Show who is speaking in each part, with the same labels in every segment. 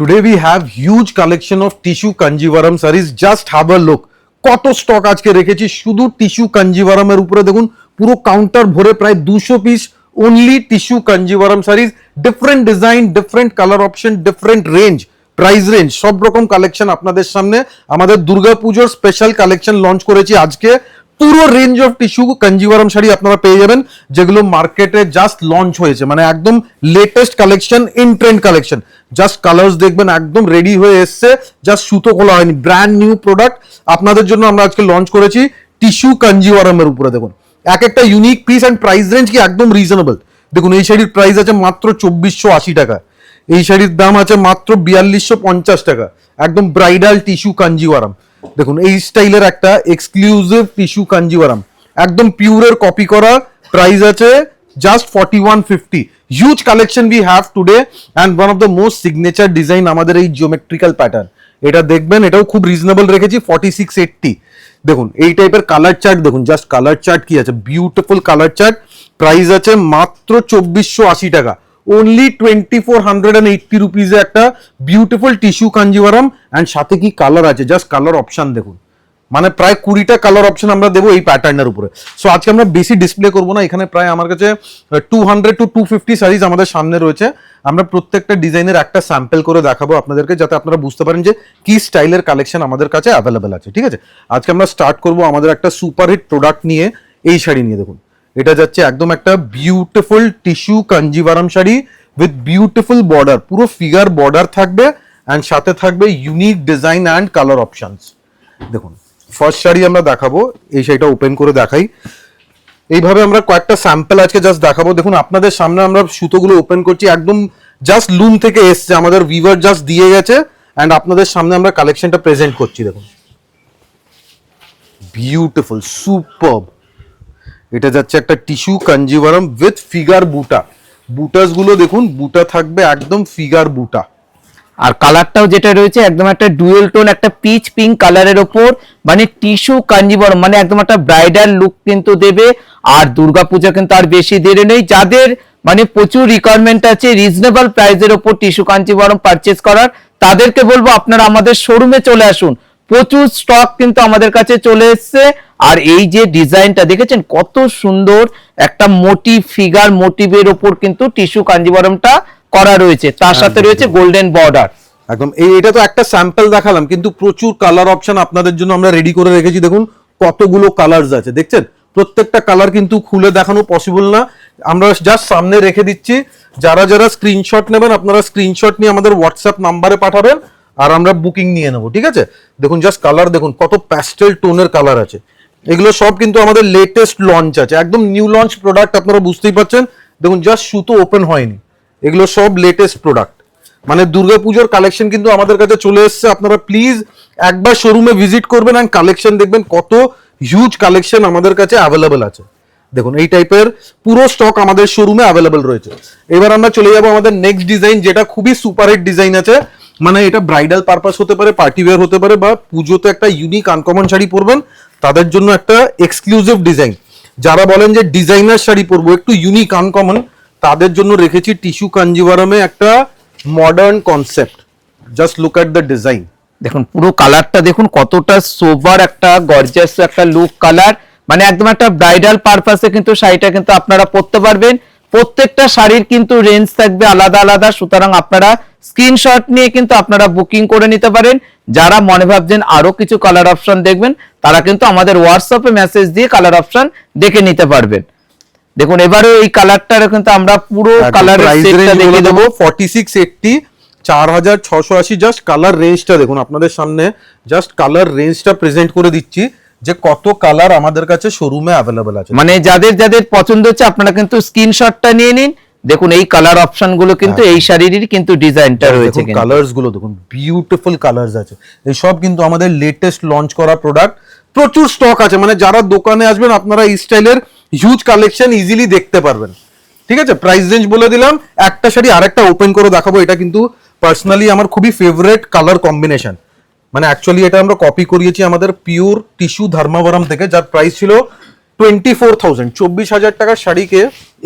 Speaker 1: Today we have huge collection of tissue kanjivaram sarees. Just have a look. কত stock আজকে রেখেছি শুধু tissue কাঞ্জিভারামের উপরে দেখুন, পুরো কাউন্টার ভরে প্রায় 200 piece only tissue Kanjivaram series, different design, different colour option, different range, price range, সব রকম কালেকশন আপনাদের সামনে। আমাদের দুর্গাপুজোর স্পেশাল কালেকশন লঞ্চ করেছি আজকে। পুরো range of tissue Kanjivaram sari আপনারা পেয়ে যাবেন, যেগুলো মার্কেটে জাস্ট লঞ্চ হয়েছে, মানে একদম latest collection, in trend collection. Just colours দেখবেন একদম রেডি হয়ে এসছে, জাস্ট সুতো খোলা হয়নি, ব্র্যান্ড নিউ প্রোডাক্ট আপনাদের জন্য আমরা আজকে লঞ্চ করেছি টিস্যু কাঞ্জিভারামের উপরে। দেখুন এক একটা unique piece and price range কি একদম রিজনেবল। দেখুন এই শাড়ির প্রাইস আছে মাত্র 2480 টাকা, এই শাড়ির দাম আছে মাত্র 4250 টাকা, একদম ব্রাইডাল টিস্যু কাঞ্জিভারাম। দেখুন এই স্টাইলের একটা এক্সক্লুসিভ টিস্যু কাঞ্জিভারাম, একদম পিওরের কপি করা, প্রাইস আছে just 4150। Huge collection we have today and one of the most signature design আমাদের এই জিওমেট্রিক্যাল প্যাটার্ন। এটা দেখবেন, এটাও খুব রিজনেবল রেখেছি 4680। দেখুন এই টাইপের কালার চার্ট, দেখুন জাস্ট কালার চার্ট কি আছে, বিউটিফুল কালার চার্ট। প্রাইস আছে মাত্র 2480 টাকা, অনলি 2480 রুপিজে একটা বিউটিফুল টিস্যু কাঞ্জিভারাম। অ্যান্ড সাথে কি কালার আছে, জাস্ট কালার অপশন দেখুন, মানে প্রায় 20টা কালার অপশন আমরা দেবো এই প্যাটার্নের উপরে। সো আজকে আমরা বেশি ডিসপ্লে করবো না, এখানে প্রায় আমার কাছে 200 to 250 সাইজ আমাদের সামনে রয়েছে। আমরা প্রত্যেকটা ডিজাইনের একটা স্যাম্পল করে দেখাবো আপনাদেরকে, যাতে আপনারা বুঝতে পারেন যে কি স্টাইলের কালেকশন আমাদের কাছে অ্যাভেলেবেল আছে। ঠিক আছে, আজকে আমরা স্টার্ট করবো আমাদের একটা সুপারহিট প্রোডাক্ট নিয়ে, এই শাড়ি নিয়ে। দেখুন এটা যাচ্ছে একদম একটা beautiful tissue Kanjivaram sari with beautiful border, পুরো ফিগার বর্ডার থাকবে অ্যান্ড সাথে থাকবে unique design and colour options. দেখুন ফার্স্ট শাড়ি আমরা দেখাবো, এই শাড়িটা ওপেন করে দেখাই। এইভাবে আমরা কয়েকটা স্যাম্পল আজকে জাস্ট দেখাবো। দেখুন আপনাদের সামনে আমরা সুতোগুলো ওপেন করছি, একদম জাস্ট লুম থেকে এসছে, আমাদের ভিভার জাস্ট দিয়ে গেছে অ্যান্ড আপনাদের সামনে আমরা কালেকশনটা প্রেজেন্ট করছি। দেখুন বিউটিফুল সুপারব, এটা যাচ্ছে একটা টিস্যু কাঞ্জিভারাম উইথ ফিগার বুটা। বুটাস গুলো দেখুন, বুটা থাকবে একদম ফিগার বুটা।
Speaker 2: আর কালারটাও যেটা রয়েছে একদম একটা ডুয়েল টোন, একটা পিচ পিঙ্ক কালারের ওপর, মানে টিস্যু কাঞ্জিভারাম, মানে একদম একটা ব্রাইডাল লুক কিন্তু দেবে। আর দুর্গাপূজা কিন্তু আর বেশি দেরি নেই, যাদের মানে প্রচুর রিকোয়ারমেন্ট আছে রিজনেবল প্রাইসের ওপর টিস্যু কাঞ্জিভারাম পারচেজ করার, তাদেরকে বলবো আপনারা আমাদের শোরুমে চলে আসুন। প্রচুর স্টক কিন্তু আমাদের কাছে চলে এসছে। আর এই যে ডিজাইনটা দেখেছেন কত সুন্দর, একটা মোটিভ ফিগার মোটিভের ওপর কিন্তু টিস্যু কাঞ্জিভারামটা করা রয়েছে, তার সাথে রয়েছে গোল্ডেন বর্ডার।
Speaker 1: একদম এটা তো একটা স্যাম্পল দেখালাম, কিন্তু প্রচুর কালার অপশন আপনাদের জন্য আমরা রেডি করে রেখেছি। দেখুন কতগুলো কালার্স আছে, দেখছেন প্রত্যেকটা কালার কিন্তু খুলে দেখানো পসিবল না, আমরা জাস্ট সামনে রেখে দিচ্ছি। যারা যারা স্ক্রিনশট নেবেন আপনারা স্ক্রিনশট নিয়ে আমাদের হোয়াটসঅ্যাপ নাম্বারে পাঠাবেন আর আমরা বুকিং নিয়ে নেবো। ঠিক আছে, দেখুন জাস্ট কালার দেখুন, কত প্যাস্টেল টোনের কালার আছে। এগুলো সব কিন্তু আমাদের লেটেস্ট লঞ্চ আছে, একদম নিউ লঞ্চ প্রোডাক্ট, আপনারা বুঝতেই পারছেন। দেখুন জাস্ট সুতো ওপেন হয়নি, এগুলো সব লেটেস্ট প্রোডাক্ট, মানে দুর্গাপুজোর কালেকশন কিন্তু আমাদের কাছে চলে এসছে। আপনারা প্লিজ একবার শোরুমে ভিজিট করবেন অ্যান্ড কালেকশন দেখবেন, কত হিউজ কালেকশন আমাদের কাছে অ্যাভেলেবেল আছে। দেখুন এই টাইপের পুরো স্টক আমাদের শোরুমে অ্যাভেলেবেল রয়েছে। এবার আমরা চলে যাবো আমাদের নেক্সট ডিজাইন, যেটা খুবই সুপারহিট ডিজাইন আছে। মানে এটা ব্রাইডাল পারপাস হতে পারে, পার্টি ওয়্যার হতে পারে, বা পুজোতে একটা ইউনিক আনকমন শাড়ি পরবেন তাদের জন্য একটা এক্সক্লুসিভ ডিজাইন। যারা বলেন যে ডিজাইনার শাড়ি পরবো একটু ইউনিক আনকমন, তাদের জন্য রেখেছি টিস্যু কাঞ্জিভারামে একটা modern concept. Just look at the design,
Speaker 2: দেখুন পুরো কালারটা দেখুন কতটা সোভার একটা গর্জিয়াস একটা লুক কালার, মানে একদম একটা ব্রাইডাল পারপাসে কিন্তু শাড়িটা কিন্তু আপনারা পরতে পারবেন। প্রত্যেকটা শাড়ির কিন্তু রেঞ্জ থাকবে আলাদা আলাদা, সুতরাং আপনারা স্ক্রিনশট নিয়ে কিন্তু আপনারা বুকিং করে নিতে পারেন। যারা মনে ভাবছেন আরো কিছু কালার অপশন দেখবেন, তারা কিন্তু আমাদের হোয়াটসঅ্যাপে মেসেজ দিয়ে কালার অপশন দেখে নিতে পারবেন। দেখুন এবারে এই কালারটা কিন্তু আমরা পুরো কালারের সেটটা দেখিয়ে দেবো।
Speaker 1: 4680, 4680 জাস্ট কালার রেঞ্জটা দেখুন। আপনাদের সামনে জাস্ট কালার রেঞ্জটা প্রেজেন্ট করে দিচ্ছি যে কত কালার আমাদের কাছে শোরুমে অ্যাভেলেবেল আছে।
Speaker 2: মানে যাদের যাদের পছন্দ হচ্ছে আপনারা কিন্তু স্ক্রিনশটটা নিয়ে নিন। দেখুন এই কালার অপশন গুলো কিন্তু এই শাড়িরই কিন্তু ডিজাইনটা রয়েছে,
Speaker 1: কালার্স গুলো দেখুন বিউটিফুল কালার্স আছে। এই সব কিন্তু আমাদের লেটেস্ট লঞ্চ করা প্রোডাক্ট, প্রচুর স্টক আছে। মানে যারা দোকানে আসবেন আপনারা এই স্টাইলের হিউজ কালেকশন ইজিলি দেখতে পারবেন। ঠিক আছে, প্রাইস রেঞ্জ বলে দিলাম। একটা শাড়ি আরেকটা ওপেন করে দেখাবো, এটা কিন্তু পার্সোনালি আমার খুবই ফেভারিট কালার কম্বিনেশন। মানে অ্যাকচুয়ালি এটা আমরা কপি করিয়েছি আমাদের পিওর টিস্যু ধর্মাবরম থেকে, যার প্রাইস ছিল 24,000, 24,000 টাকার শাড়িকে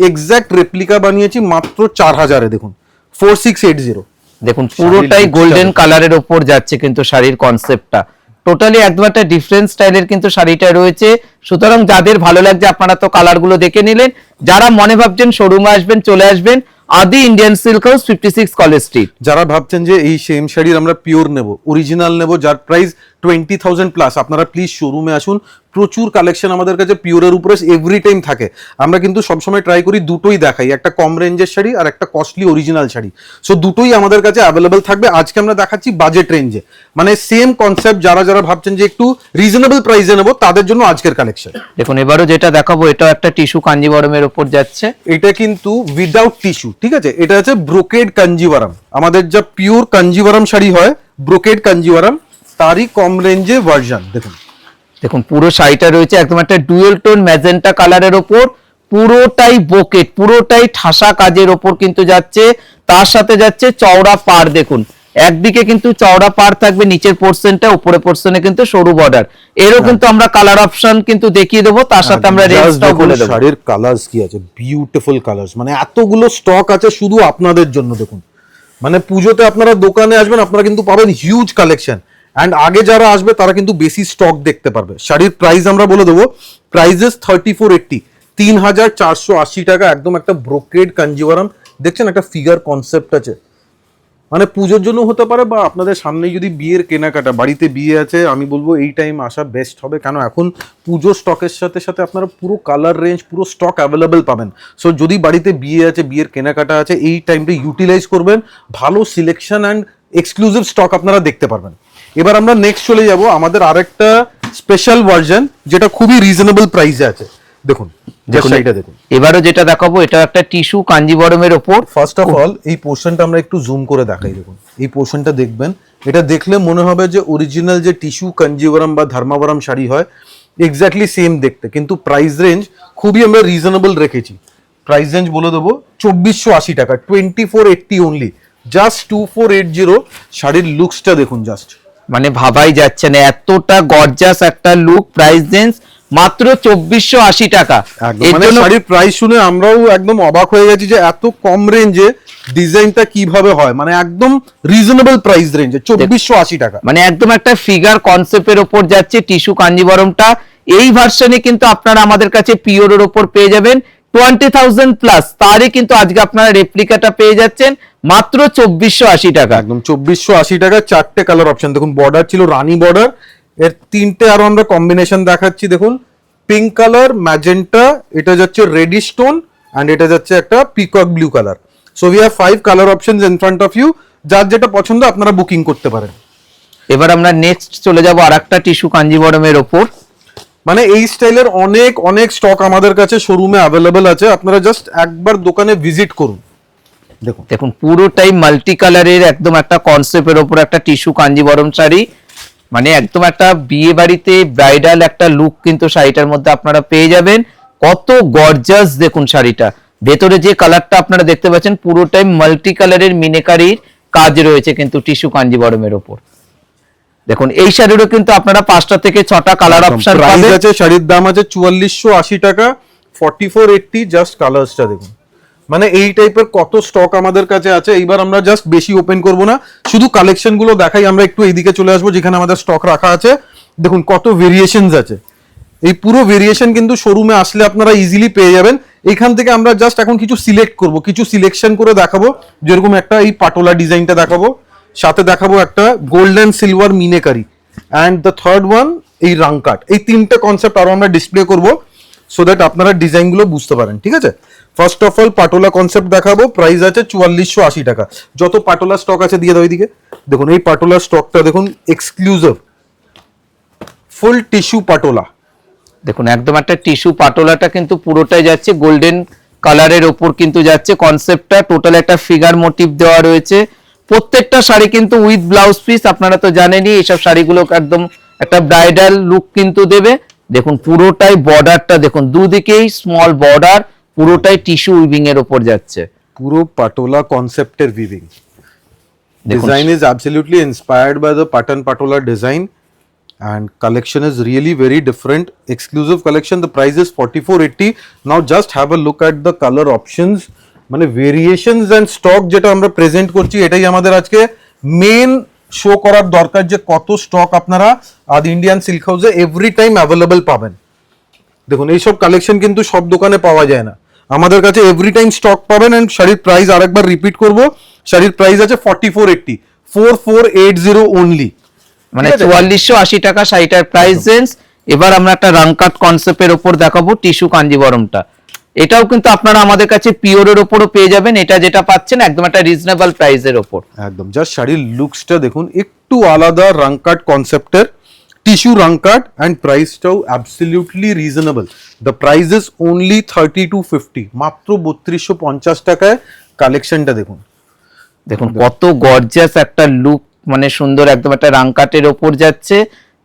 Speaker 1: এক্সাক্ট রেপ্লিকা বানিয়েছি মাত্র 4,000-এ। দেখুন 4680,
Speaker 2: দেখুন পুরোটাই
Speaker 1: শাড়ির
Speaker 2: গোল্ডেন
Speaker 1: lookটা
Speaker 2: কালারের ওপর যাচ্ছে কিন্তু শাড়ির কনসেপ্টটা টোটালি একদম একটা ডিফারেন্ট স্টাইলের কিন্তু শাড়িটা রয়েছে। সুতরাং যাদের ভালো লাগছে আপনারা তো কালার গুলো দেখে নিলেন, যারা মনে ভাবছেন শোরুমে আসবেন চলে আসবেন আদি Indian silk house 56 college street.
Speaker 1: যারা ভাবছেন যে এই সেম শাড়ির আমরা পিওর নেব, অরিজিনাল নেব, যার প্রাইস 20,000 প্লাস, আপনারা প্লিজ শোরুমে আসুন। প্রচুর কালেকশন আমাদের কাছে পিওরের উপরে এভরি টাইম থাকে। আমরা কিন্তু সবসময় ট্রাই করি দুটোই দেখাই, একটা কম রেঞ্জের শাড়ি আর একটা কস্টলি অরিজিনাল শাড়ি। সো দুটোই আমাদের কাছে অ্যাভেলেবেল থাকবে। আজকে আমরা দেখাচ্ছি বাজেট রেঞ্জে, মানে সেম কনসেপ্ট। যারা যারা ভাবছেন যে একটু রিজনেবল প্রাইসে নেব তাদের জন্য আজকের কালেকশন।
Speaker 2: দেখুন এবারও যেটা দেখাবো এটাও একটা টিস্যু কাঞ্জিবরমের ওপর যাচ্ছে।
Speaker 1: এটা কিন্তু উইদাউট টিস্যু, ঠিক আছে? এটা হচ্ছে ব্রোকেড কাঞ্জিভারাম। আমাদের যা পিওর কাঞ্জিভারাম শাড়ি হয়, ব্রোকেড কাঞ্জিভারাম, তারই কম রেঞ্জে ভার্সন। দেখুন
Speaker 2: দেখুন পুরো শাড়িটা রয়েছে একদম একটা ডুয়েল টোন ম্যাজেন্টা কালারের ওপর, পুরোটাই বোকেট, পুরোটাই ঠাসা কাজের ওপর কিন্তু যাচ্ছে। তার সাথে যাচ্ছে চওড়া পাড়। দেখুন একদিকে কিন্তু চওড়া পাড় থাকবে নিচের পোর্শনটা, উপরে পোর্শনে কিন্তু সরু বর্ডার। এরও কিন্তু আমরা কালার অপশন কিন্তু দেখিয়ে দেবো, তার সাথে আমরা রেঞ্জটাও বলে দেবো।
Speaker 1: শাড়ির কালার্স কি আছে, বিউটিফুল কালার্স, মানে এতগুলো স্টক আছে শুধু আপনাদের জন্য। দেখুন মানে পুজোতে আপনারা দোকানে আসবেন, আপনারা কিন্তু পাবেন হিউজ কালেকশন। অ্যান্ড আগে যারা আসবে তারা কিন্তু বেশি স্টক দেখতে পারবে। শাড়ির প্রাইস আমরা বলে দেবো, প্রাইজেস 3480, 3,480 টাকা। একদম একটা ব্রোকেড কাঞ্জিভারাম। দেখছেন একটা ফিগার কনসেপ্ট আছে, মানে পুজোর জন্য হতে পারে, বা আপনাদের সামনেই যদি বিয়ের কেনাকাটা, বাড়িতে বিয়ে আছে, আমি বলবো এই টাইম আসা বেস্ট হবে। কেন এখন পুজো স্টকের সাথে সাথে আপনারা পুরো কালার রেঞ্জ, পুরো স্টক অ্যাভেলেবেল পাবেন। সো যদি বাড়িতে বিয়ে আছে, বিয়ের কেনাকাটা আছে, এই টাইমটা ইউটিলাইজ করবেন। ভালো সিলেকশন অ্যান্ড এক্সক্লুসিভ স্টক আপনারা দেখতে পারবেন। এবার আমরা নেক্সট চলে যাব আমাদের আরেকটা স্পেশাল ভার্সন, যেটা খুবই রিজনেবল প্রাইসে আছে। দেখুন এটা দেখুন।
Speaker 2: এবারও যেটা দেখাবো এটা একটা টিস্যু কাঞ্জিবরমের ওপর।
Speaker 1: ফার্স্ট অফ অল এই পোর্শনটা আমরা একটু জুম করে দেখাই। দেখুন এই পোর্শনটা দেখবেন, এটা দেখলে মনে হবে যে অরিজিনাল যে টিস্যু কাঞ্জিভারাম বা ধর্মাবরম শাড়ি হয় এক্স্যাক্টলি সেম দেখতে, কিন্তু প্রাইস রেঞ্জ খুবই আমরা রিজনেবল রেখেছি। প্রাইস রেঞ্জ বলে দেবো 2480 টাকা, 2480 অনলি, জাস্ট 2480। শাড়ির লুকসটা দেখুন, জাস্ট
Speaker 2: মানে ভাবাই যাচ্ছে না এতটা গর্জাস একটা লুক। প্রাইস রেঞ্জ মাত্র 2480 টাকা। এর
Speaker 1: মানে
Speaker 2: জন্য
Speaker 1: শাড়ির প্রাইস শুনে আমরাও একদম অবাক হয়ে গেছি যে এত কম রেঞ্জে ডিজাইনটা কিভাবে হয়। মানে একদম রিজনেবল প্রাইস রেঞ্জে 2480 টাকা।
Speaker 2: মানে একদম একটা ফিগার কনসেপ্টের ওপর যাচ্ছে টিস্যু কাঞ্জিবরমটা। এই ভার্সনে কিন্তু আপনারা আমাদের কাছে পিওরের ওপর পেয়ে যাবেন 20,000 প্লাস, তারই কিন্তু আজকে আপনারা রেপ্লিকাটা পেয়ে যাচ্ছেন মাত্র 2480 টাকা।
Speaker 1: একদম 2480 টাকা। চারটে কালার অপশন। দেখুন বর্ডার ছিল রানী বর্ডার, এর তিনটে আরো আমরা কম্বিনেশন দেখাচ্ছি। দেখুন পিঙ্ক কালার, ম্যাজেন্টা, এটা যাচ্ছে রেডিশ টোন, অ্যান্ড এটা যাচ্ছে একটা peacock blue colour. So we have 5 colour options in front of you. যার যেটা পছন্দ আপনারা বুকিং করতে পারেন।
Speaker 2: এবার আমরা নেক্সট চলে যাব আরেকটা টিস্যু কাঞ্জিবরমের ওপর।
Speaker 1: মানে এই স্টাইলের অনেক অনেক স্টক আমাদের কাছে শোরুমে অ্যাভেলেবেল আছে, আপনারা জাস্ট একবার দোকানে ভিজিট করুন। দেখুন
Speaker 2: দেখুন পুরোটাই মাল্টি কালারের একদম একটা কনসেপ্টের ওপর একটা টিস্যু কাঞ্জিবরম শাড়ি। মানে একদম একটা বিয়ে বাড়িতে ব্রাইডাল একটা লুক কিন্তু শাড়িটার মধ্যে আপনারা পেয়ে যাবেন। কত গর্জাস দেখুন শাড়িটা। ভেতরে যে কালারটা আপনারা দেখতে পাচ্ছেন পুরোটাই মাল্টি কালারের মিনেকারির কাজ রয়েছে কিন্তু টিস্যু কাঞ্জিবরমের ওপর। দেখুন এই শাড়িরও কিন্তু আপনারা 5টা থেকে 6টা কালার অপশন
Speaker 1: প্রাইস
Speaker 2: পাবেন।
Speaker 1: আছে, শাড়ির দাম আছে 4480 টাকা, 4480। জাস্ট কালার্সটা দেখুন, মানে এই টাইপের কত স্টক আমাদের কাছে আছে। এইবার আমরা জাস্ট বেশি ওপেন করব না, শুধু কালেকশন গুলো দেখাই। আমরা একটু এইদিকে চলে আসবো যেখানে আমাদের স্টক রাখা আছে। দেখুন কত ভেরিয়েশনস আছে। এই পুরো ভেরিয়েশন কিন্তু শোরুমে আসলে আপনারা ইজিলি পেয়ে যাবেন। এখান থেকে আমরা জাস্ট এখন কিছু সিলেক্ট করব, কিছু সিলেকশন করে দেখাবো। যেরকম একটা এই পাটোলা ডিজাইনটা দেখাবো, সাথে দেখাবো একটা golden silver meenakari, and the third one এই রাংকাট। এই তিনটে কনসেপ্ট আরো আমরা ডিসপ্লে করব, সো দ্যাট আপনারা ডিজাইনগুলো বুঝতে পারেন। ঠিক আছে, first of all patola concept দেখাবো। প্রাইস আছে 4480 টাকা। যত পাটোলা স্টক আছে দিয়ে দাও এইদিকে। দেখুন এই পাটোলা স্টকটা দেখুন, এক্সক্লুসিভ ফুল টিস্যু পাটোলা।
Speaker 2: দেখুন একদম একটা টিস্যু পাটোলাটা কিন্তু পুরোটাই যাচ্ছে গোল্ডেন কালারের ওপর কিন্তু যাচ্ছে কনসেপ্টটা। টোটাল একটা ফিগার মোটিভ দেওয়া রয়েছে। প্রত্যেকটা শাড়ি কিন্তু উইথ ব্লাউজ পিস। আপনারা তো জানেনই এইসব শাড়িগুলো একদম একটা ব্রাইডাল লুক কিন্তু দেবে। দেখুন পুরোটাই বর্ডারটা দেখুন, দুদিকেই স্মল বর্ডার, পুরোটাই টিস্যু উইভিং এর ওপর যাচ্ছে।
Speaker 1: পুরো পাটোলা কনসেপ্টের উইভিং।
Speaker 2: দেখুন
Speaker 1: Design is absolutely inspired by the pattern patola design, and collection is really very different. Exclusive collection. The price is 4480. Now just have a look at the color options মানে variations and stock যেটা আমরা present করছি, এটাই আমাদের আজকে main show করার দরকার, যে কত স্টক আপনারা আদি ইন্ডিয়ান সিল্ক হাউসে এভরি টাইম অ্যাভেলেবল পাবেন। দেখুন এইসব কালেকশন কিন্তু সব দোকানে পাওয়া যায় না, আমাদের কাছে এভরি টাইম স্টক পাবেন। এন্ড শাড়ির প্রাইস আরেকবার রিপিট করব, শাড়ির প্রাইস আছে 4480, 4480 অনলি,
Speaker 2: মানে 4480 টাকা শাড়িটার প্রাইস রেঞ্জ। এবার আমরা একটা রাংকাট কনসেপ্টের উপর দেখাবো টিস্যু কাঞ্জিবরমটা। এটাও কিন্তু আপনারা আমাদের কাছে পিওরের উপরও পেয়ে যাবেন, এটা যেটা পাচ্ছেন একদম একটা রিজনেবল প্রাইসের উপর।
Speaker 1: একদম জাস্ট শাড়ির লুকসটা দেখুন, একটু আলাদা রাংকাট কনসেপ্টের টিস্যু রাংকাট, এন্ড প্রাইসটাও absolutely reasonable. The price is only 3250, মাত্র 3250 টাকায় কালেকশনটা দেখুন।
Speaker 2: দেখুন কত গর্জিয়াস একটা লুক, মানে সুন্দর একদম একটা রাংকাটের ওপর যাচ্ছে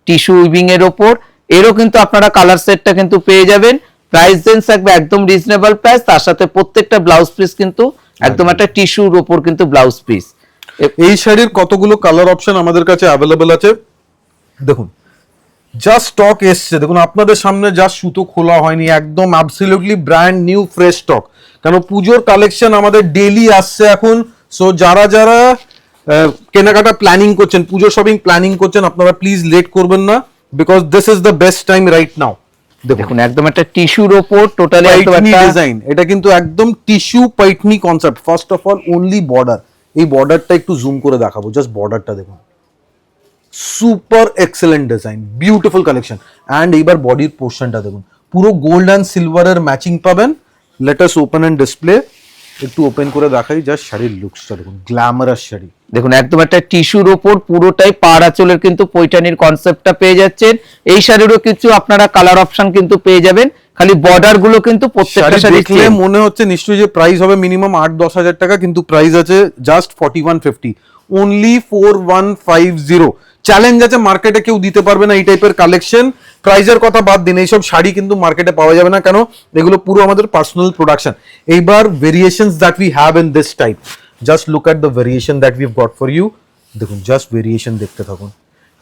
Speaker 2: টিস্যু উইভিং এর ওপর। এরও কিন্তু আপনারা কালার সেটটা কিন্তু পেয়ে যাবেন, প্রাইস রেঞ্জ থাকবে একদম রিজনেবল প্রাইস। তার সাথে প্রত্যেকটা ব্লাউজ পিস কিন্তু একদম একটা টিস্যুর ওপর কিন্তু ব্লাউজ পিস।
Speaker 1: এই শাড়ির কতগুলো কালার অপশন আমাদের কাছে অ্যাভেলেবল আছে দেখুন, জাস্ট স্টক এসছে দেখুন আপনাদের সামনে, জাস্ট সুতো খোলা হয়নি, একদম absolutely brand new fresh stock. কেন পুজোর কালেকশন আমাদের ডেইলি আসছে এখন। সো যারা যারা কেনাকাটা প্ল্যানিং করছেন, পুজো শপিং প্ল্যানিং করছেন, আপনারা প্লিজ লেট করবেন না, because this is the best time right now.
Speaker 2: দেখুন একদম একটা টিস্যুর ওপর টোটালি একদম
Speaker 1: পাইটনি
Speaker 2: একটা
Speaker 1: ডিজাইন, এটা কিন্তু একদম টিস্যু পাইটনি concept. First of all only border, এই বর্ডারটা একটু জুম করে দেখাবো, জাস্ট বর্ডারটা দেখুন, super excellent design, beautiful collection. And এইবার বডির পোর্শনটা দেখুন, পুরো গোল্ড অ্যান্ড সিলভারের ম্যাচিং পাবেন। Let us open and display, একটু ওপেন করে দেখাই জাস্ট শাড়ির লুকসটা দেখুন, গ্ল্যামারাস শাড়ি।
Speaker 2: দেখুন একদম একটা টিস্যুর ওপর পুরোটাই পাড় আঁচলের কিন্তু পৈঠানির কনসেপ্টটা পেয়ে যাচ্ছেন। এই শাড়িরও কিছু আপনারা কালার অপশন কিন্তু পেয়ে যাবেন, খালি বর্ডার গুলো কিন্তু প্রত্যেকটা শাড়ি
Speaker 1: দেখলে মনে হচ্ছে নিশ্চয়ই যে প্রাইস হবে মিনিমাম 8-10 হাজার টাকা, কিন্তু প্রাইস আছে জাস্ট 4150, অনলি 4150। চ্যালেঞ্জ আছে, মার্কেটে কেউ দিতে পারবে না এই টাইপের কালেকশন। প্রাইসের কথা বাদ দিন, এইসব শাড়ি কিন্তু মার্কেটে পাওয়া যাবে না, কেন এগুলো পুরো আমাদের পার্সোনাল প্রোডাকশন। এইবার variations that we have in this type, just look at the variation that we have got for you. দেখুন জাস্ট ভেরিয়েশন দেখতে থাকুন।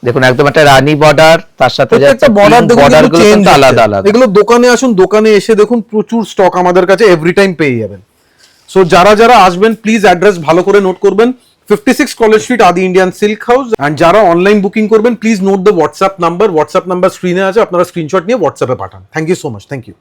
Speaker 2: দেখুন একদম একটা রানী বর্ডার, তার সাথে
Speaker 1: প্রত্যেকটা বর্ডার দেখুন
Speaker 2: গুলো
Speaker 1: চেঞ্জ
Speaker 2: কিন্তু আলাদা আলাদা।
Speaker 1: এগুলো দোকানে আসুন, দোকানে এসে দেখুন প্রচুর স্টক আমাদের কাছে এভরি টাইম পেয়ে যাবেন। সো যারা যারা আসবেন প্লিজ অ্যাড্রেস ভালো করে নোট করবেন, 56 college street, Adi Indian silk house. And যারা অনলাইন বুকিং করবেন please note the WhatsApp number স্ক্রিনে আছে, আপনারা স্ক্রিনশট নিয়ে হোয়াটসঅ্যাপে পাঠান। Thank you so much, thank you.